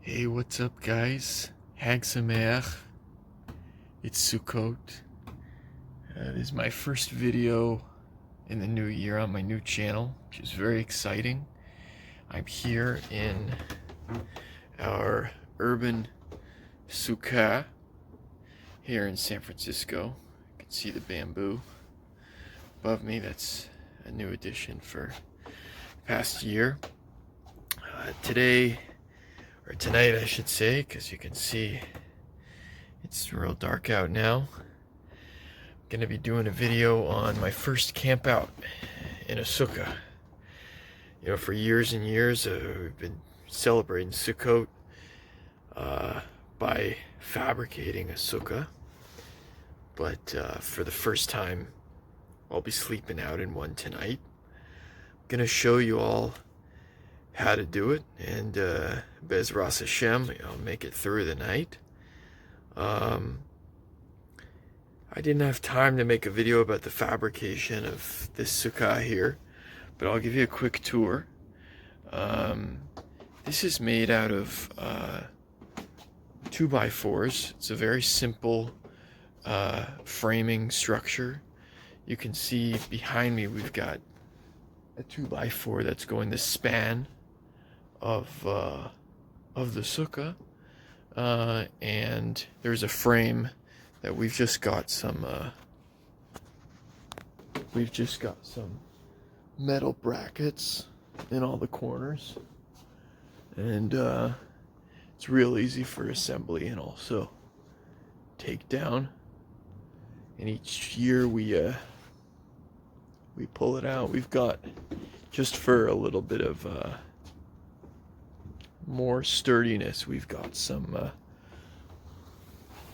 Hey, what's up, guys? Hag Sameach. It's Sukkot. This is my first video in the new year on my new channel, which is very exciting. I'm here in our urban Sukkah here in San Francisco. You can see the bamboo above me. That's a new addition for the past year. Tonight I should say, because you can see it's real dark out now. I'm gonna be doing a video on my first camp out in a sukkah. You know, for years and years we've been celebrating Sukkot by fabricating a sukkah, but for the first time I'll be sleeping out in one tonight. I'm gonna show you all how to do it, and Bezras Hashem, I'll make it through the night. I didn't have time to make a video about the fabrication of this sukkah here, but I'll give you a quick tour. This is made out of 2x4s. It's a very simple framing structure. You can see behind me we've got a 2x4 that's going the span of the sukkah, and there's a frame that we've just got some metal brackets in all the corners, and it's real easy for assembly and also take down. And each year we pull it out. We've got, just for a little bit of more sturdiness, we've got some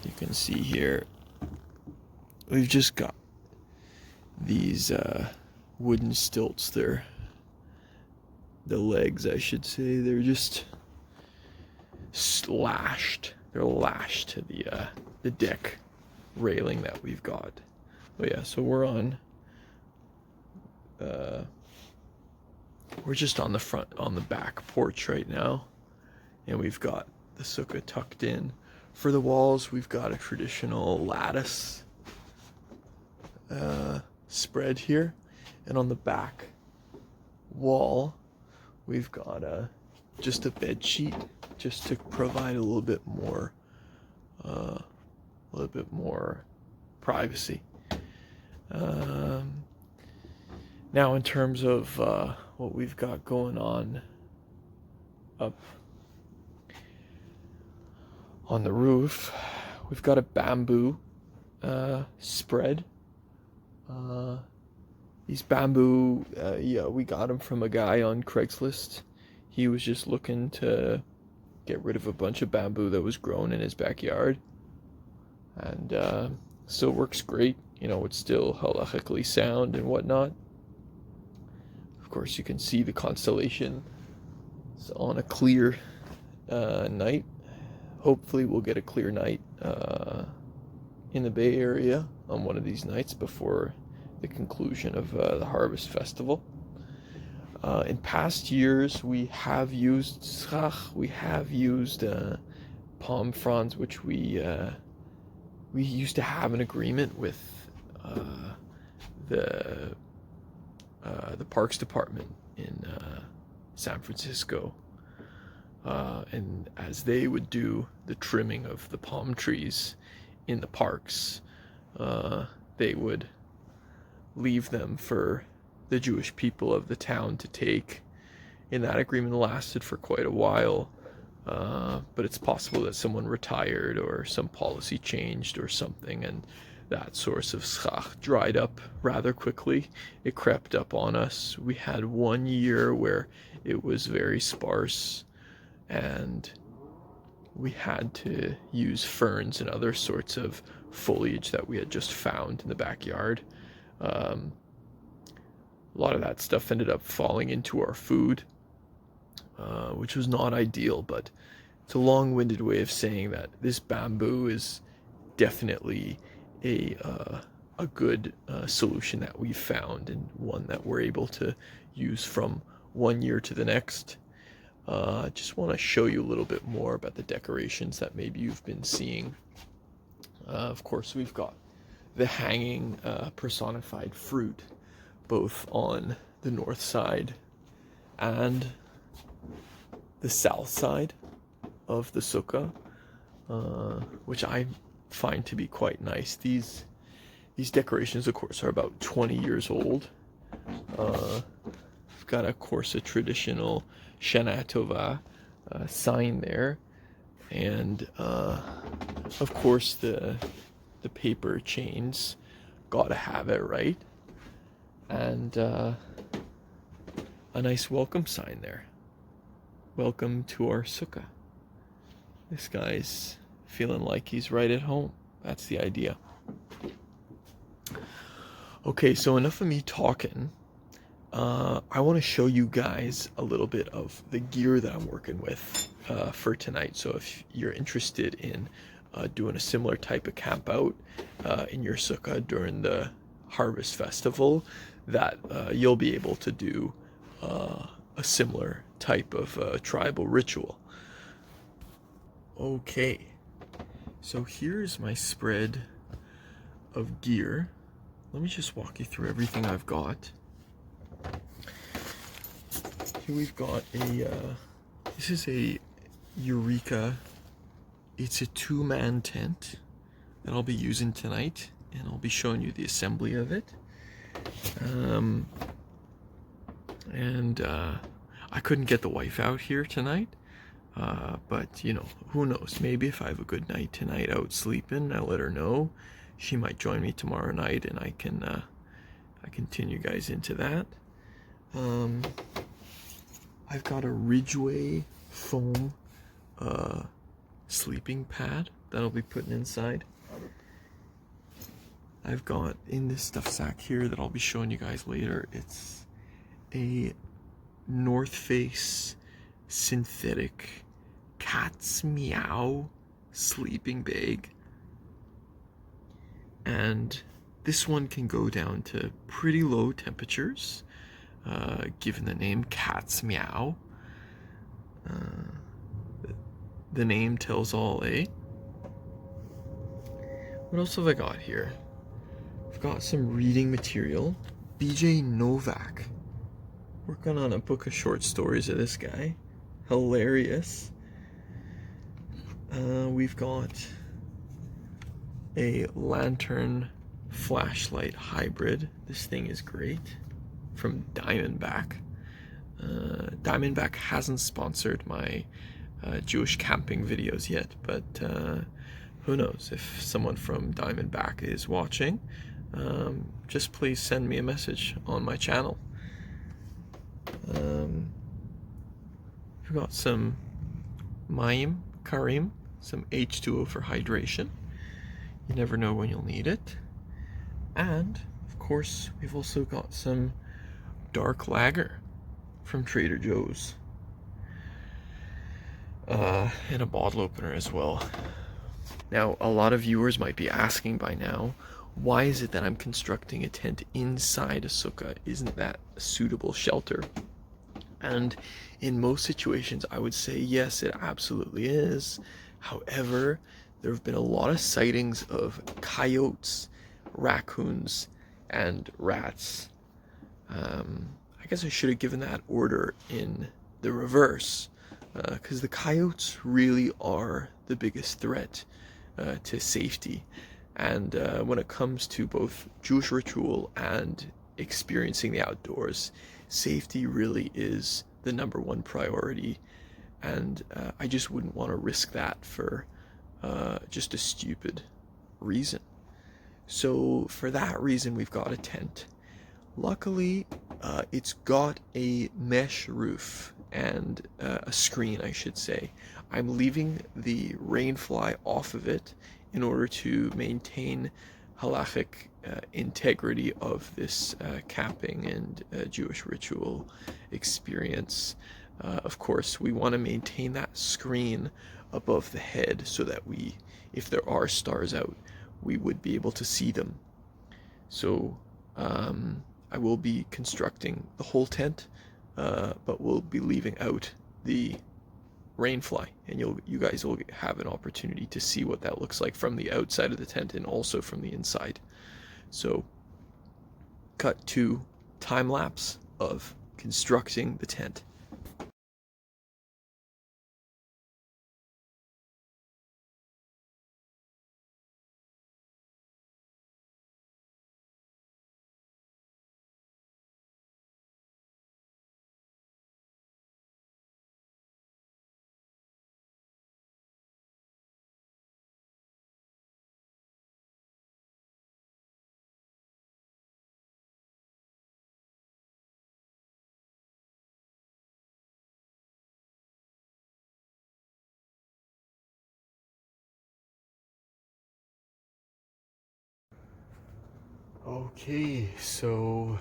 you can see here, we've just got these wooden stilts. They're the legs, I should say, they're just lashed. They're lashed to the deck railing that we've got. Oh yeah, so we're just on the back porch right now, and we've got the sukkah tucked in. For the walls, we've got a traditional lattice spread here, and on the back wall we've got just a bed sheet, just to provide a little bit more privacy. Now, in terms of what we've got going on up on the roof, we've got a bamboo spread. These bamboo, we got them from a guy on Craigslist. He was just looking to get rid of a bunch of bamboo that was grown in his backyard, and still works great. You know, it's still halachically sound and whatnot. Of course, you can see the constellation. So on a clear night, hopefully we'll get a clear night in the Bay Area on one of these nights before the conclusion of the Harvest Festival. In past years, we have used schach, we have used palm fronds, which we used to have an agreement with the Parks Department in San Francisco, and as they would do the trimming of the palm trees in the parks, they would leave them for the Jewish people of the town to take. And that agreement lasted for quite a while, but it's possible that someone retired or some policy changed or something, and that source of schach dried up rather quickly. It crept up on us. We had one year where it was very sparse, and we had to use ferns and other sorts of foliage that we had just found in the backyard. A lot of that stuff ended up falling into our food, which was not ideal, but it's a long-winded way of saying that this bamboo is definitely a good solution that we've found, and one that we're able to use from one year to the next. Just want to show you a little bit more about the decorations that maybe you've been seeing. Of course, we've got the hanging personified fruit, both on the north side and the south side of the sukkah, which I find to be quite nice. These decorations, of course, are about 20 years old. We've got, of course, a traditional Shana Tova sign there, and of course the paper chains, gotta have it, right? And a nice welcome sign there. Welcome to our sukkah. This guy's feeling like he's right at home. That's the idea. Okay, so enough of me talking. I want to show you guys a little bit of the gear that I'm working with for tonight. So if you're interested in doing a similar type of camp out in your sukkah during the harvest festival, that you'll be able to do a similar type of tribal ritual. Okay, so here's my spread of gear. Let me just walk you through everything I've got. Here we've got this is a Eureka. It's a 2-man tent that I'll be using tonight, and I'll be showing you the assembly of it. I couldn't get the wife out here tonight, but you know, who knows? Maybe if I have a good night tonight out sleeping, I'll let her know. She might join me tomorrow night, and I can continue you guys into that. I've got a Ridgeway foam sleeping pad that I'll be putting inside. I've got in this stuff sack here that I'll be showing you guys later, it's a North Face synthetic cat's meow sleeping bag, and this one can go down to pretty low temperatures, given the name cat's meow. The name tells all, eh? What else have I got here? I've got some reading material. BJ Novak, working on a book of short stories of this guy. Hilarious. We've got a lantern flashlight hybrid. This thing is great. From Diamondback. Diamondback hasn't sponsored my Jewish camping videos yet, but who knows, if someone from Diamondback is watching, just please send me a message on my channel. We've got some Mayim Karim, some H2O for hydration. You never know when you'll need it. And of course, we've also got some dark lager from Trader Joe's, and a bottle opener as well. Now, a lot of viewers might be asking by now, why is it that I'm constructing a tent inside a sukkah? Isn't that a suitable shelter? And in most situations, I would say yes, it absolutely is. However, there have been a lot of sightings of coyotes, raccoons, and rats. I guess I should have given that order in the reverse, because the coyotes really are the biggest threat to safety. And when it comes to both Jewish ritual and experiencing the outdoors, safety really is the #1 priority. And I just wouldn't want to risk that for just a stupid reason. So for that reason, we've got a tent. Luckily, it's got a mesh roof and a screen, I should say. I'm leaving the rainfly off of it in order to maintain halachic integrity of this camping and Jewish ritual experience. Of course, we want to maintain that screen above the head so that if there are stars out, we would be able to see them. So I will be constructing the whole tent, but we'll be leaving out the rain fly, and you guys will have an opportunity to see what that looks like from the outside of the tent and also from the inside. So cut to time lapse of constructing the tent. Okay, so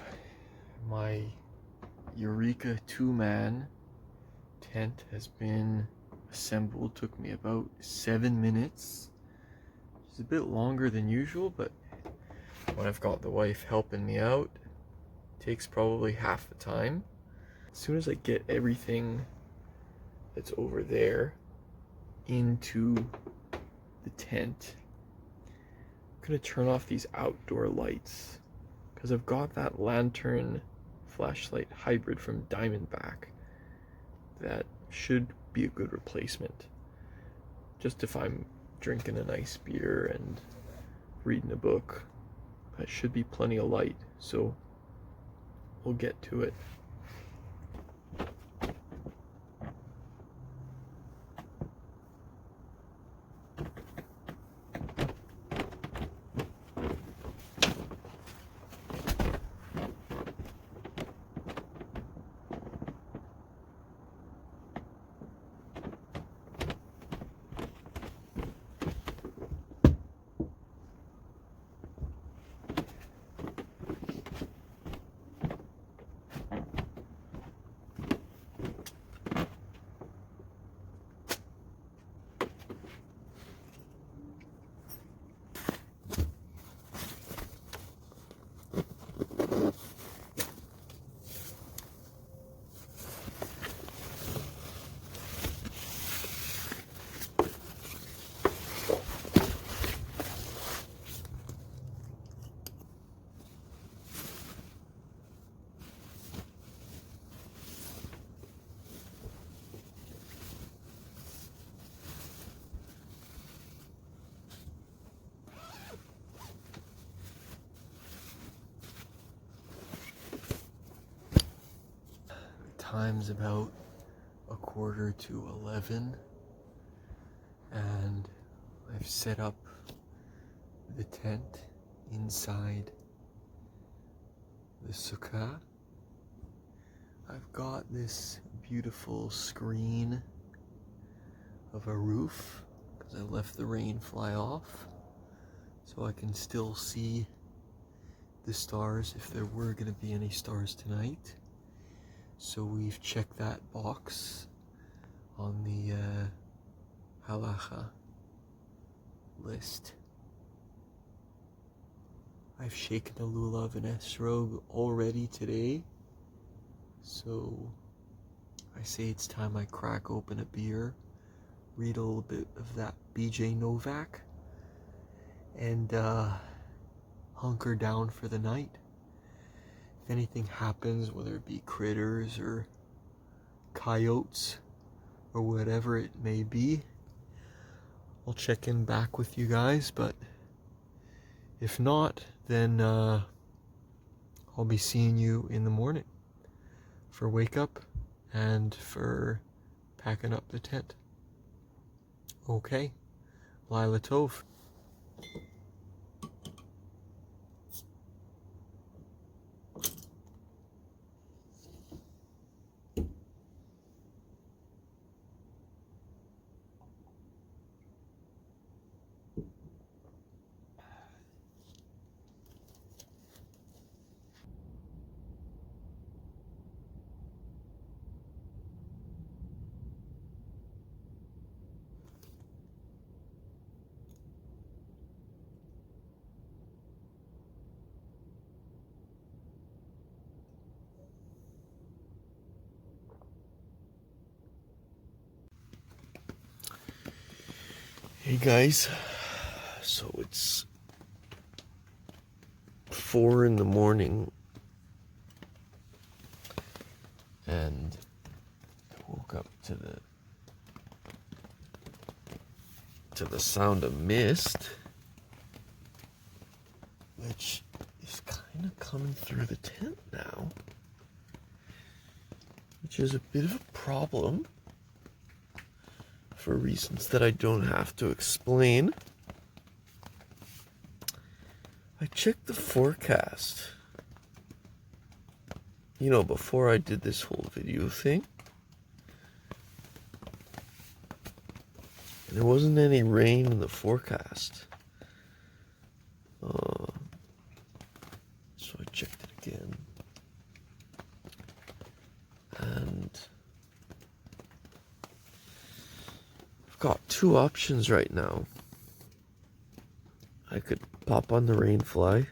my Eureka 2-man tent has been assembled. Took me about 7 minutes. It's a bit longer than usual, but when I've got the wife helping me out, it takes probably half the time. As soon as I get everything that's over there into the tent, I'm gonna turn off these outdoor lights because I've got that lantern flashlight hybrid from Diamondback that should be a good replacement. Just if I'm drinking a nice beer and reading a book, that should be plenty of light. So we'll get to it. Time's about 11:15, and I've set up the tent inside the Sukkah. I've got this beautiful screen of a roof because I left the rain fly off, so I can still see the stars if there were going to be any stars tonight. So we've checked that box on the halacha list. I've shaken the lulav and esrog already today, so I say it's time I crack open a beer, read a little bit of that BJ Novak, and hunker down for the night. If anything happens, whether it be critters or coyotes or whatever it may be, I'll check in back with you guys, but if not, then I'll be seeing you in the morning for wake up and for packing up the tent. Okay, Lila Tov. Hey guys, so it's 4 in the morning and I woke up to the sound of mist, which is kind of coming through the tent now, which is a bit of a problem for reasons that I don't have to explain. I checked the forecast, before I did this whole video thing. And there wasn't any rain in the forecast. So I checked it again. And I've got two options right now. I could pop on the rainfly,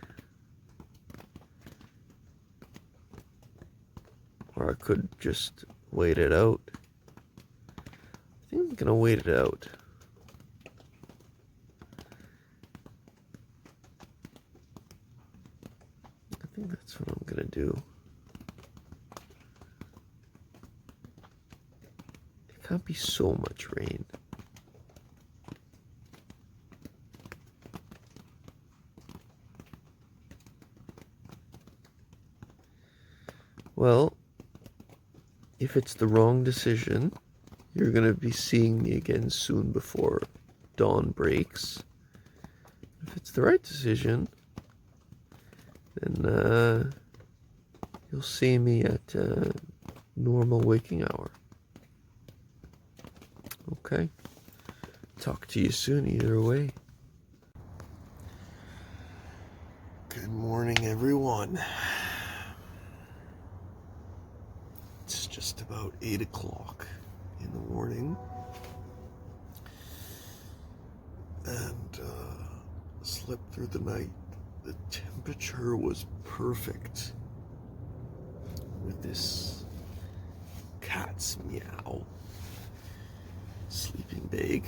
or I could just wait it out. I think I'm gonna wait it out. I think that's what I'm gonna do. It can't be so much rain. Well, if it's the wrong decision, you're going to be seeing me again soon before dawn breaks. If it's the right decision, then you'll see me at normal waking hour. Okay? Talk to you soon either way. Good morning, everyone. It's just about 8 o'clock in the morning, and slept through the night. The temperature was perfect with this cat's meow sleeping bag.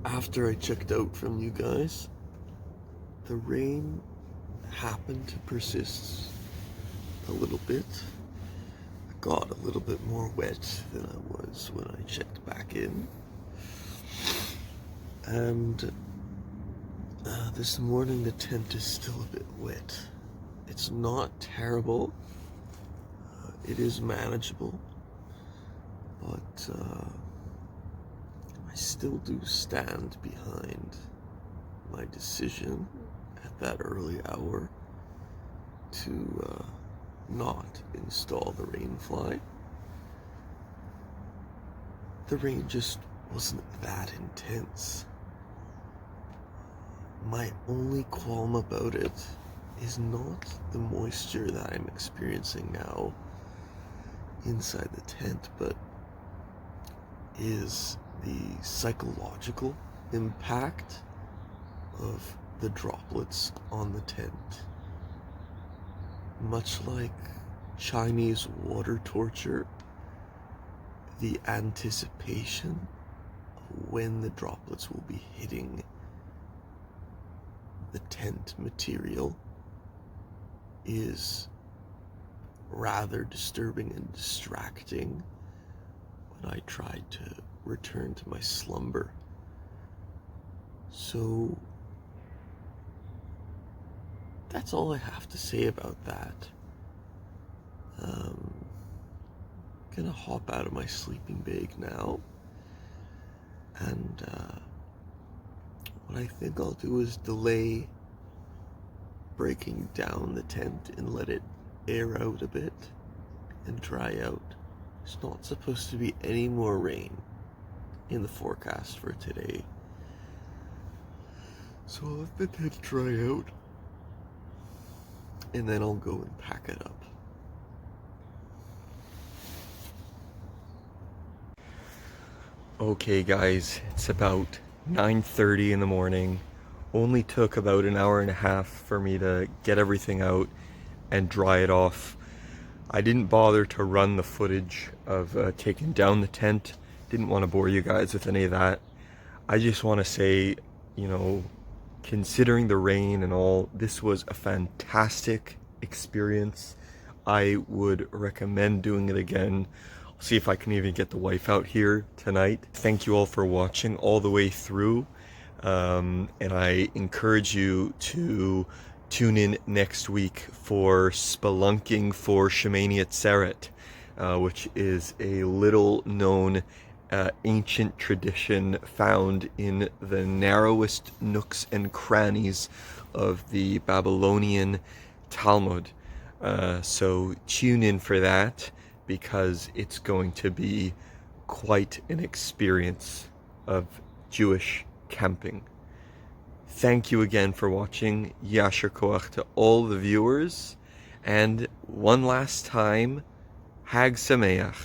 After I checked out from you guys, the rain happened to persist a little bit. I got a little bit more wet than I was when I checked back in. And this morning the tent is still a bit wet. It's not terrible. It is manageable. But I still do stand behind my decision at that early hour to not install the rainfly. The rain just wasn't that intense. My only qualm about it is not the moisture that I'm experiencing now inside the tent, but is the psychological impact of the droplets on the tent. Much like Chinese water torture, the anticipation of when the droplets will be hitting the tent material is rather disturbing and distracting when I try to return to my slumber. So that's all I have to say about that. Gonna hop out of my sleeping bag now, and what I think I'll do is delay breaking down the tent and let it air out a bit and dry out. There's not supposed to be any more rain in the forecast for today, so I'll let the tent dry out and then I'll go and pack it up. Okay guys, it's about 9:30 in the morning. Only took about an hour and a half for me to get everything out and dry it off. I didn't bother to run the footage of taking down the tent Didn't want to bore you guys with any of that. I just want to say, considering the rain and all, this was a fantastic experience. I would recommend doing it again. I'll see if I can even get the wife out here tonight. Thank you all for watching all the way through. And I encourage you to tune in next week for Spelunking for Shemini Atzeret, which is a little known ancient tradition found in the narrowest nooks and crannies of the Babylonian Talmud. So tune in for that, because it's going to be quite an experience of Jewish camping. Thank you again for watching. Yasher Koach to all the viewers. And one last time, Hag Sameach.